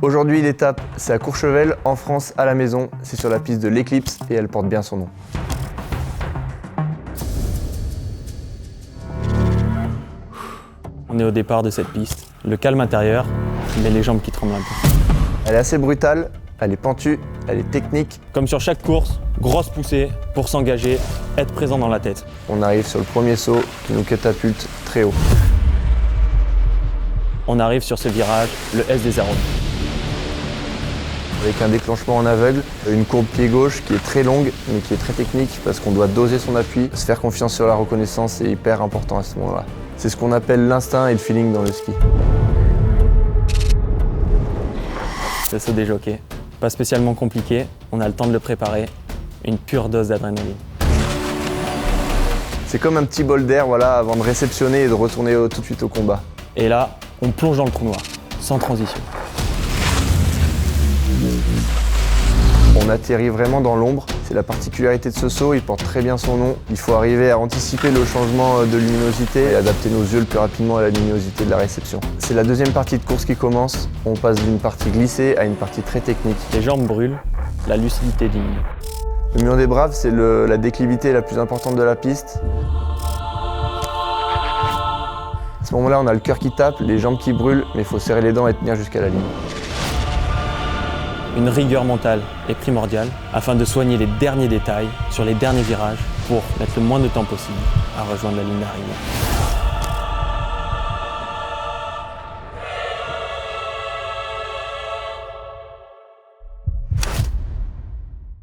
Aujourd'hui, l'étape, c'est à Courchevel, en France, à la maison. C'est sur la piste de l'Eclipse et elle porte bien son nom. On est au départ de cette piste. Le calme intérieur, mais les jambes qui tremblent un peu. Elle est assez brutale, elle est pentue, elle est technique. Comme sur chaque course, grosse poussée pour s'engager, être présent dans la tête. On arrive sur le premier saut qui nous catapulte très haut. On arrive sur ce virage, le S des aéros. Avec un déclenchement en aveugle, une courbe pied gauche qui est très longue mais qui est très technique parce qu'on doit doser son appui. Se faire confiance sur la reconnaissance est hyper important à ce moment-là. C'est ce qu'on appelle l'instinct et le feeling dans le ski. Le saut des jockeys, pas spécialement compliqué, on a le temps de le préparer, une pure dose d'adrénaline. C'est comme un petit bol d'air avant de réceptionner et de retourner tout de suite au combat. Et là, on plonge dans le trou noir, sans transition. On atterrit vraiment dans l'ombre, c'est la particularité de ce saut, il porte très bien son nom. Il faut arriver à anticiper le changement de luminosité et adapter nos yeux le plus rapidement à la luminosité de la réception. C'est la deuxième partie de course qui commence, on passe d'une partie glissée à une partie très technique. Les jambes brûlent, la lucidité diminue. Le mur des Braves, c'est la déclivité la plus importante de la piste. À ce moment-là, on a le cœur qui tape, les jambes qui brûlent, mais il faut serrer les dents et tenir jusqu'à la ligne. Une rigueur mentale est primordiale afin de soigner les derniers détails sur les derniers virages pour mettre le moins de temps possible à rejoindre la ligne d'arrivée.